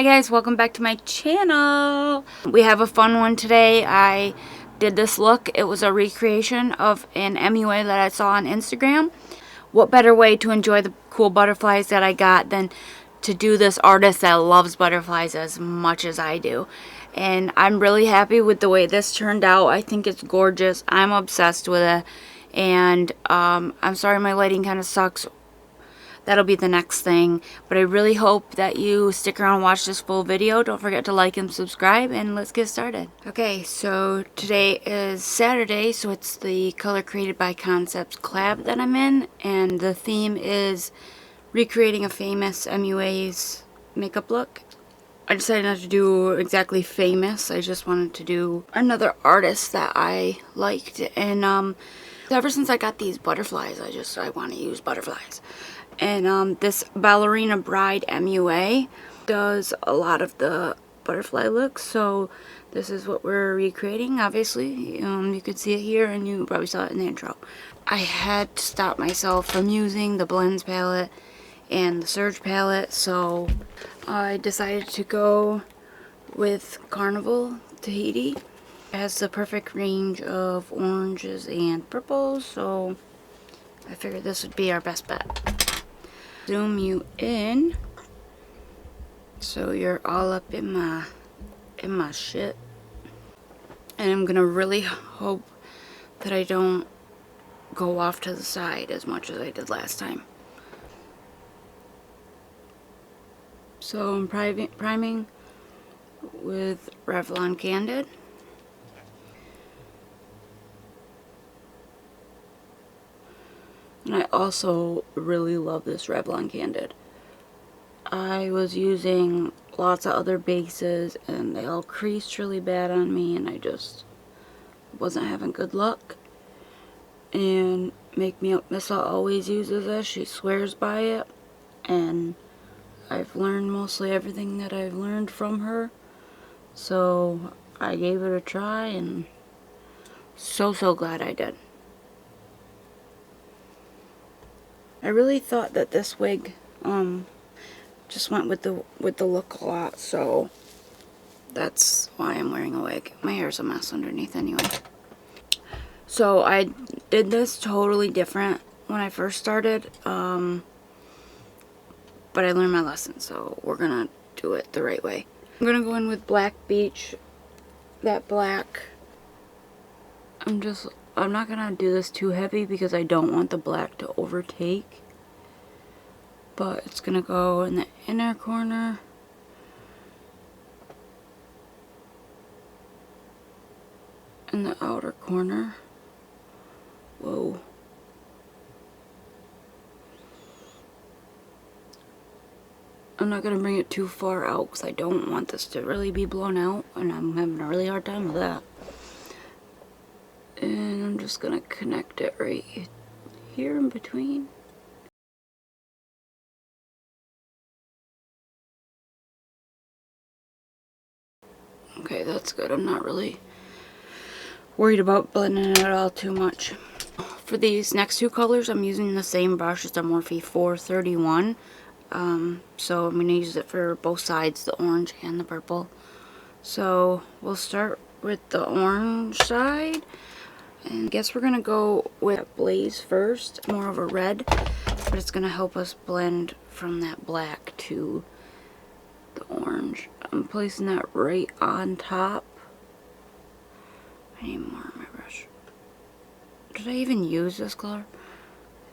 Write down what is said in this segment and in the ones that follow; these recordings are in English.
Hi guys, welcome back to my channel. We have a fun one today. I did this look. It was a recreation of an MUA that I saw on Instagram. What better way to enjoy the cool butterflies that I got than to do this artist that loves butterflies as much as I do. And I'm really happy with the way this turned out. I think it's gorgeous. I'm obsessed with it. And I'm sorry my lighting kind of sucks. That'll be the next thing, but I really hope that you stick around and watch this full video. Don't forget to like and subscribe, and let's get started. Okay, so today is Saturday, so it's the Color Created by Concepts collab that I'm in, and the theme is recreating a famous MUA's makeup look. I decided not to do exactly famous. I just wanted to do another artist that I liked, and ever since I got these butterflies, I want to use butterflies. And this Ballerina Bride MUA does a lot of the butterfly looks, so this is what we're recreating, obviously. You could see it here, and you probably saw it in the intro. I had to stop myself from using the Blends palette and the Surge palette, so I decided to go with Carnival Tahiti. It has the perfect range of oranges and purples, so I figured this would be our best bet. Zoom you in so you're all up in my shit, and I'm gonna really hope that I don't go off to the side as much as I did last time. So I'm priming with Revlon Candid. And I also really love this Revlon Candid. I was using lots of other bases and they all creased really bad on me, and I just wasn't having good luck. And Make Me Up Missa always uses this. She swears by it. And I've learned mostly everything that I've learned from her. So I gave it a try, and so glad I did. I really thought that this wig just went with the look a lot, so that's why I'm wearing a wig. My hair's a mess underneath anyway. So I did this totally different when I first started, but I learned my lesson, so we're gonna do it the right way. I'm gonna go in with Black Beach, that black. I'm not gonna do this too heavy because I don't want the black to overtake. But it's gonna go in the inner corner. In the outer corner. Whoa. I'm not gonna bring it too far out because I don't want this to really be blown out, and I'm having a really hard time with that. And I'm just gonna connect it right here in between. Okay, that's good. I'm not really worried about blending it all too much. For these next two colors, I'm using the same brush. It's a Morphe 431. So I'm going to use it for both sides, the orange and the purple. So we'll start with the orange side. And I guess we're going to go with Blaze first, more of a red. But it's going to help us blend from that black to the orange. I'm placing that right on top. I need more on my brush. Did I even use this color?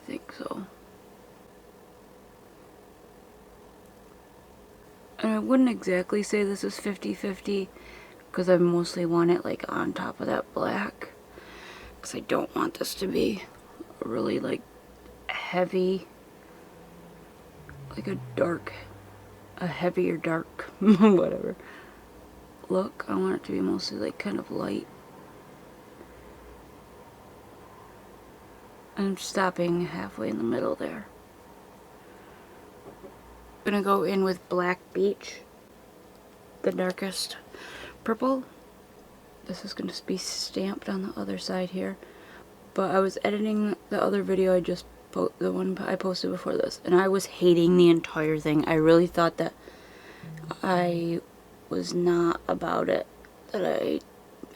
I think so. And I wouldn't exactly say this is 50-50 because I mostly want it like on top of that black, because I don't want this to be a really like heavy, like a heavier dark whatever look. I want it to be mostly like kind of light. I'm stopping halfway in the middle there. I'm gonna go in with Black Beach, the darkest purple. This is gonna be stamped on the other side here. But I was editing the other video the one I posted before this, and I was hating the entire thing. I really thought that I was not about it. That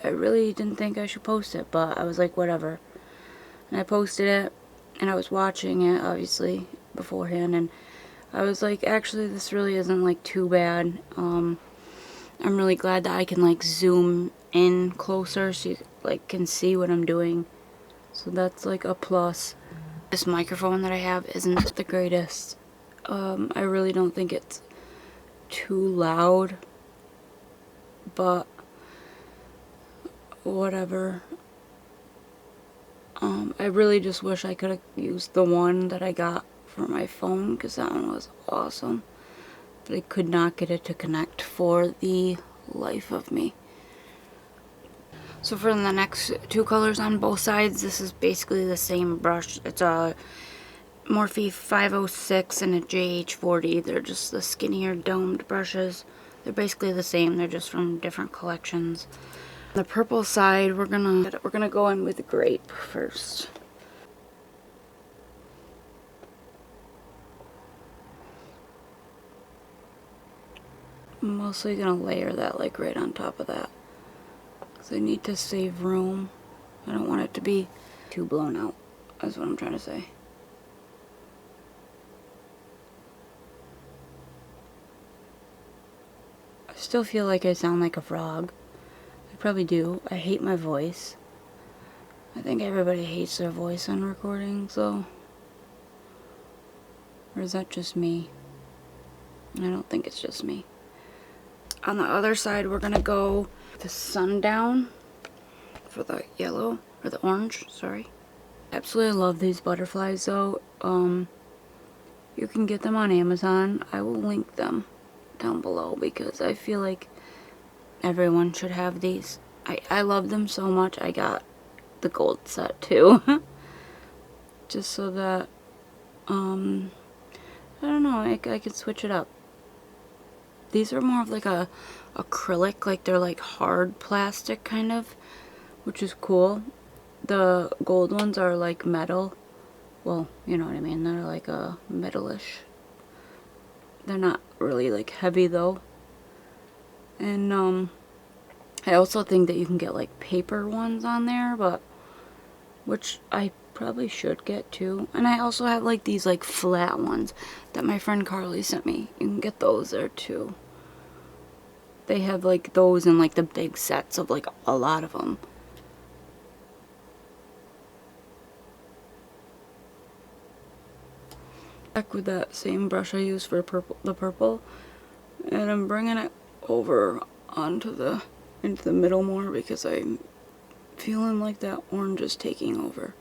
I really didn't think I should post it, but I was like, whatever. And I posted it, and I was watching it, obviously, beforehand, and I was like, actually, this really isn't, like, too bad. I'm really glad that I can, like, zoom in closer so you, like, can see what I'm doing. So that's, like, a plus. This microphone that I have isn't the greatest. I really don't think it's too loud, but whatever. I really just wish I could have used the one that I got for my phone, because that one was awesome. But I could not get it to connect for the life of me. So for the next two colors on both sides, this is basically the same brush. It's a Morphe 506 and a JH40. They're just the skinnier domed brushes. They're basically the same. They're just from different collections. The purple side, we're gonna go in with grape first. I'm mostly gonna layer that like right on top of that, because I need to save room. I don't want it to be too blown out. That's what I'm trying to say. I still feel like I sound like a frog. I probably do. I hate my voice. I think everybody hates their voice on recording, so... Or is that just me? I don't think it's just me. On the other side, we're gonna go the Sundown for the yellow, or the orange, sorry. Absolutely love these butterflies though. You can get them on Amazon. I will link them down below because I feel like everyone should have these. I love them so much. I got the gold set too. Just so that, I don't know, I could switch it up. These are more of like a acrylic, like they're like hard plastic kind of, which is cool. The gold ones are like metal. Well, you know what I mean. They're like a metalish. They're not really like heavy though. And I also think that you can get like paper ones on there, but which I probably should get too. And I also have like these like flat ones that my friend Carly sent me. You can get those there too. They have like those in like the big sets of like a lot of them. Back with that same brush I used for the purple, and I'm bringing it over onto into the middle more because I'm feeling like that orange is taking over.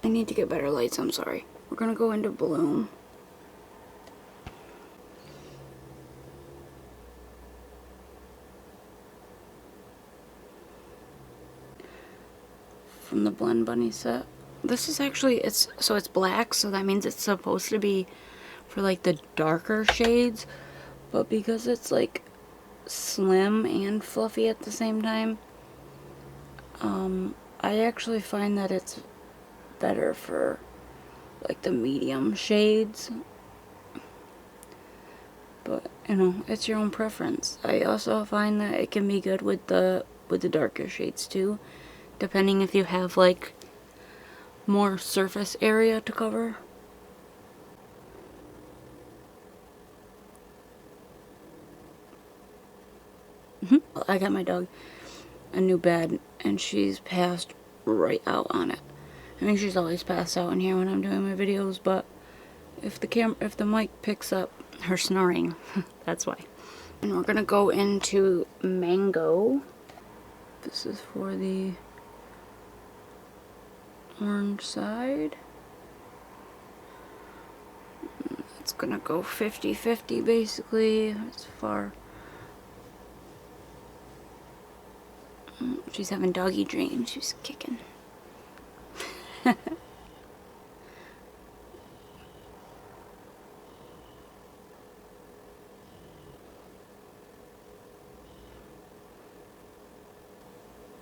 I need to get better lights, I'm sorry. We're gonna go into Bloom. From the Blend Bunny set. This is actually, it's black, so that means it's supposed to be for like the darker shades, but because it's like slim and fluffy at the same time, I actually find that it's better for like the medium shades. But you know, it's your own preference. I also find that it can be good with the darker shades too, depending if you have like more surface area to cover. I got my dog a new bed and she's passed right out on it. I mean, she's always passed out in here when I'm doing my videos, but if the mic picks up her snoring, that's why. And we're gonna go into Mango. This is for the orange side. It's gonna go 50-50 basically as far. She's having doggy dreams. She's kicking. I'm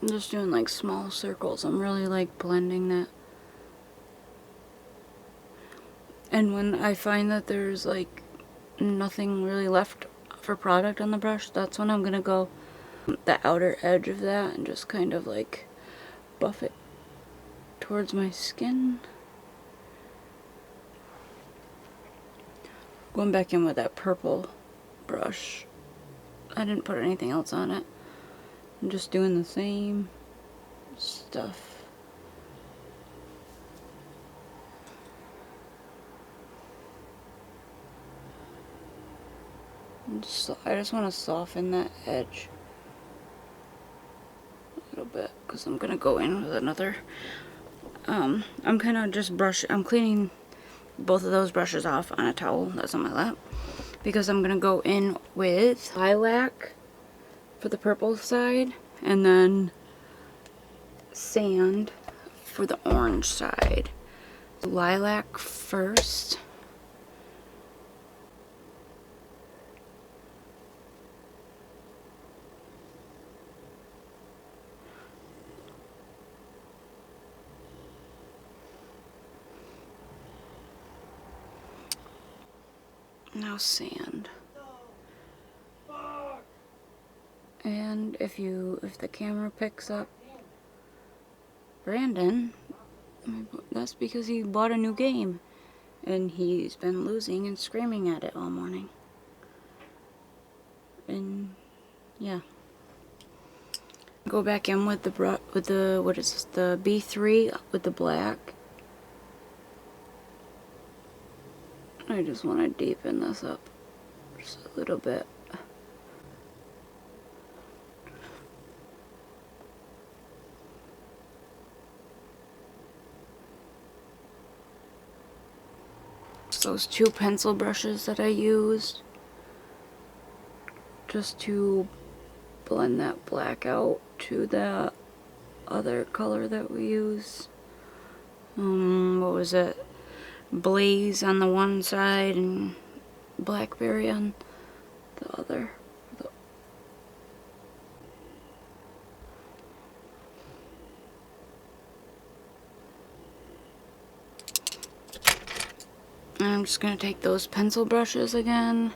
just doing like small circles. I'm really like blending that. And when I find that there's like nothing really left for product on the brush, that's when I'm gonna go the outer edge of that and just kind of like buff it towards my skin. Going back in with that purple brush. I didn't put anything else on it. I'm just doing the same stuff. I just want to soften that edge a little bit because I'm gonna go in with another. I'm kind of just I'm cleaning both of those brushes off on a towel that's on my lap because I'm gonna go in with lilac for the purple side and then sand for the orange side. Lilac first. Now sand. And if the camera picks up Brandon, that's because he bought a new game and he's been losing and screaming at it all morning. And yeah. Go back in with the what is this, the B3 with the black. I just want to deepen this up just a little bit. Those two pencil brushes that I used just to blend that black out to the other color that we used. What was it? Blaze on the one side and Blackberry on the other. And I'm just going to take those pencil brushes again.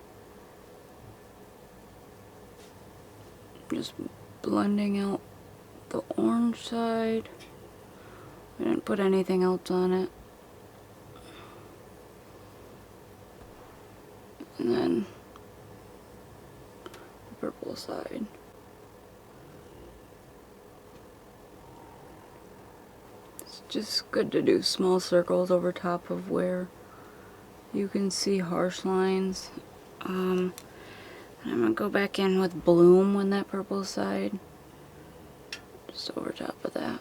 Just blending out the orange side. I didn't put anything else on it. And then the purple side. It's just good to do small circles over top of where you can see harsh lines. And I'm gonna go back in with Bloom on that purple side. Just over top of that.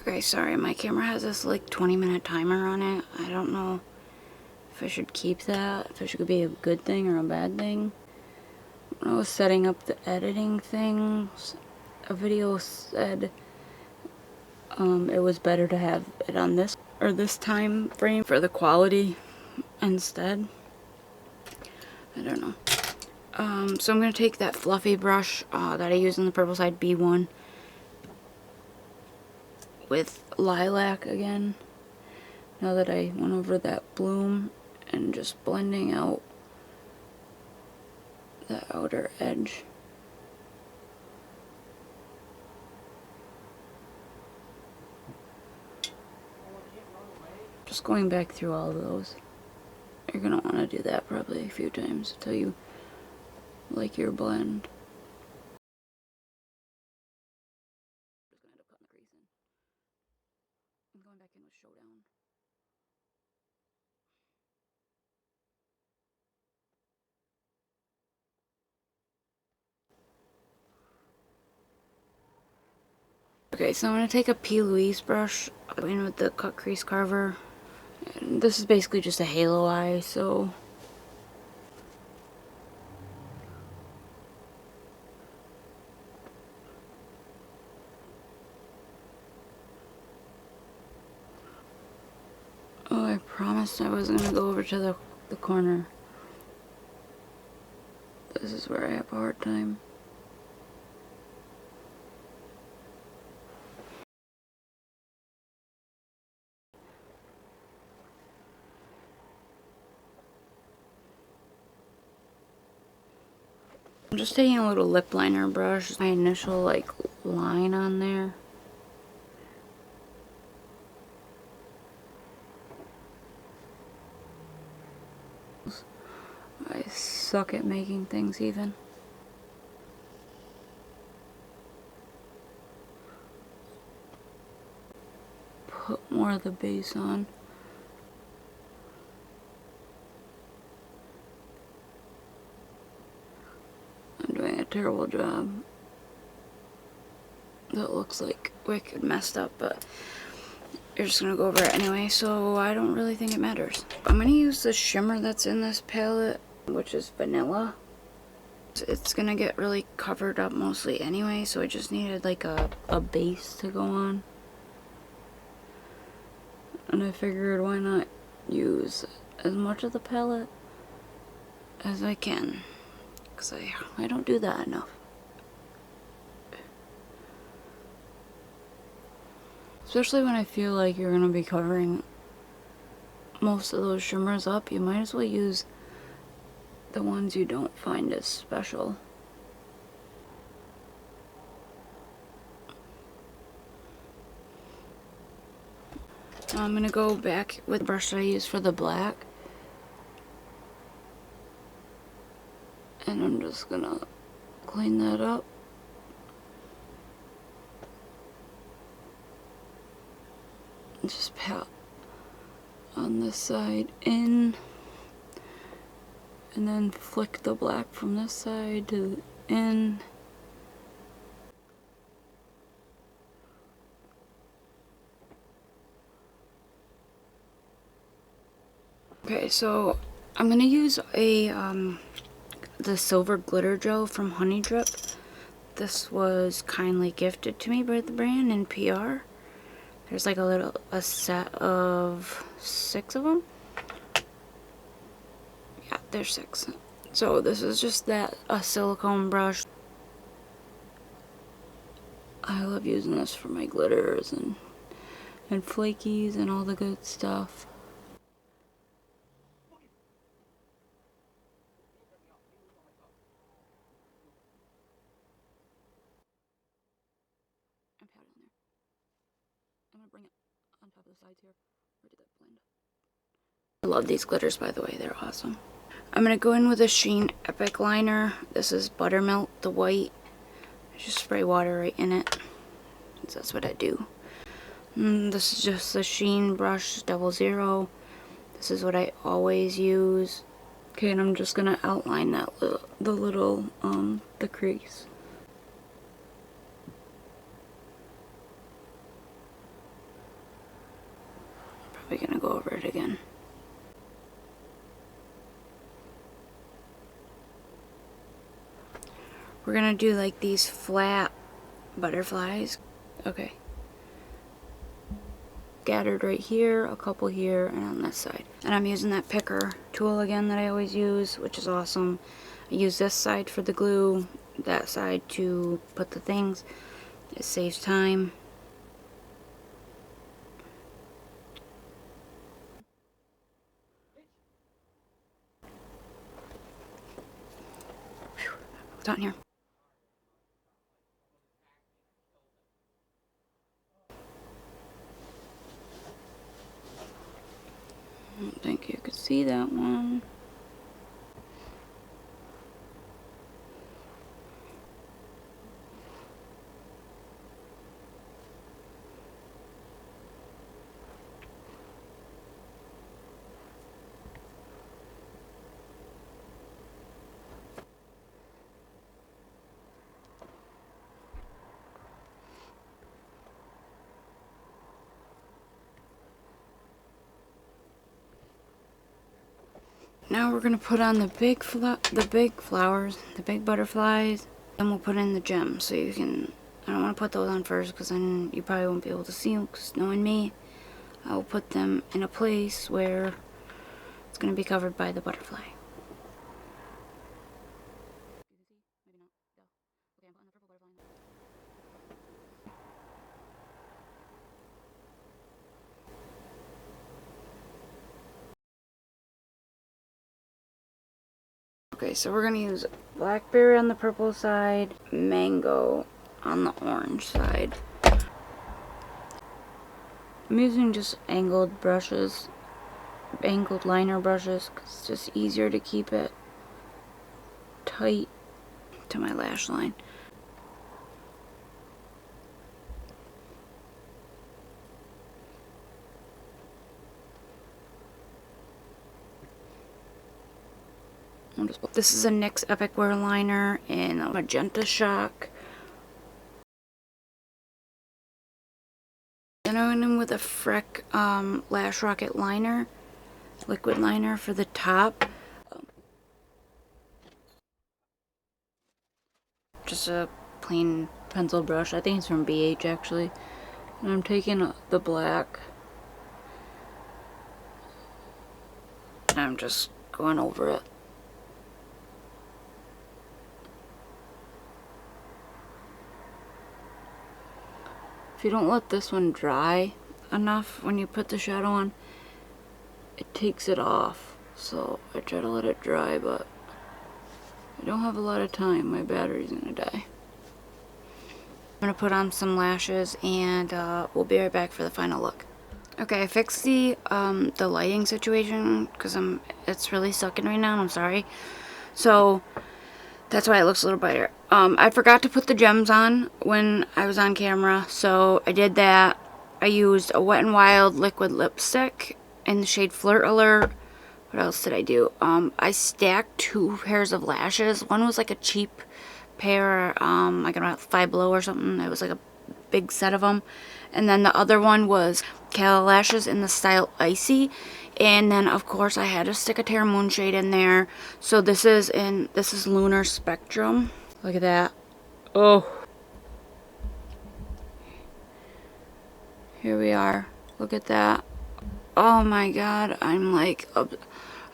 Okay, sorry, my camera has this like 20-minute timer on it. I don't know if I should keep that, if it should be a good thing or a bad thing. When I was setting up the editing things, a video said it was better to have it on this time frame for the quality instead. I don't know. So I'm going to take that fluffy brush that I used on the purple side, B1, with lilac again. Now that I went over that Bloom and just blending out the outer edge. Just going back through all of those. You're going to want to do that probably a few times until you like your blend. Just going to end up cutting the crease in. I'm going back in with Showdown. Okay, so I'm going to take a P. Louise brush, go in with the Cut Crease Carver. And this is basically just a halo eye, so oh, I promised I wasn't going to go over to the corner. This is where I have a hard time. I'm just taking a little lip liner brush, my initial like line on there. I suck at making things even. Put more of the base on. I'm doing a terrible job. That looks like wicked messed up, but you're just gonna go over it anyway, so I don't really think it matters. I'm gonna use the shimmer that's in this palette, which is vanilla. It's gonna get really covered up mostly anyway, so I just needed like a base to go on. And I figured why not use as much of the palette as I can, because I don't do that enough. Especially when I feel like you're gonna be covering most of those shimmers up, you might as well use the ones you don't find as special. Now I'm gonna go back with the brush that I used for the black, and I'm just gonna clean that up. And just pat on this side in, and then flick the black from this side to the in. Okay, so I'm gonna use the silver glitter gel from Honeydrip. This was kindly gifted to me by the brand in PR. There's like a set of 6 of them. Yeah, there's 6. So this is just a silicone brush. I love using this for my glitters and flakies and all the good stuff. And pat it on there. I'm gonna bring it on top of the sides here. Where did that blend? I love these glitters, by the way, they're awesome. I'm gonna go in with a Sheen Epic liner. This is Buttermilk, the white. Just spray water right in it. That's what I do. This is just a Sheen brush 00. This is what I always use. Okay, and I'm just gonna outline that the crease. Probably gonna go over it again. We're gonna do like these flat butterflies. Okay. Scattered right here, a couple here, and on this side. And I'm using that picker tool again that I always use, which is awesome. I use this side for the glue, that side to put the things. It saves time. What's on here? I don't think you could see that one. Now we're gonna put on the big flowers, the big butterflies, and we'll put in the gems. So you can, I don't want to put those on first because then you probably won't be able to see them, because knowing me, I will put them in a place where it's gonna be covered by the butterfly. Okay, so we're gonna use blackberry on the purple side, mango on the orange side. I'm using just angled brushes, angled liner brushes, because it's just easier to keep it tight to my lash line. This is a NYX Epic Wear liner in a Magenta Shock. Then I went in with a Freck Lash Rocket liner, liquid liner for the top. Just a plain pencil brush. I think it's from BH actually. And I'm taking the black. And I'm just going over it. If you don't let this one dry enough when you put the shadow on, it takes it off. So I try to let it dry, but I don't have a lot of time. My battery's gonna die. I'm gonna put on some lashes and we'll be right back for the final look. Okay, I fixed the lighting situation because it's really sucking right now. I'm sorry. So that's why it looks a little brighter. I forgot to put the gems on when I was on camera, so I did that. I used a Wet n Wild liquid lipstick in the shade Flirt Alert. What else did I do? I stacked 2 pairs of lashes. One was like a cheap pair, like about Five Below or something. It was like a big set of them. And then the other one was Cala lashes in the style Icy. And then of course I had to stick a Terramoons shade in there. So this is Lunar Spectrum. Look at that. Oh. Here we are. Look at that. Oh my god, I'm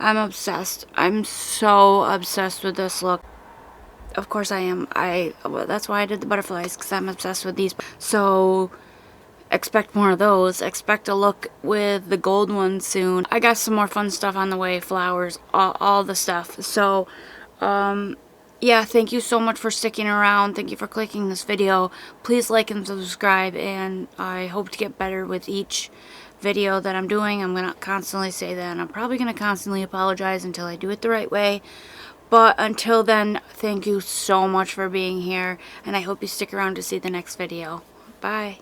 obsessed. I'm so obsessed with this look. Of course I am. Well, that's why I did the butterflies, because I'm obsessed with these. So expect more of those. Expect a look with the gold one soon. I got some more fun stuff on the way. Flowers, all the stuff. So yeah, thank you so much for sticking around. Thank you for clicking this video. Please like and subscribe, and I hope to get better with each video that I'm doing. I'm gonna constantly say that, and I'm probably gonna constantly apologize until I do it the right way. But until then, thank you so much for being here, and I hope you stick around to see the next video. Bye.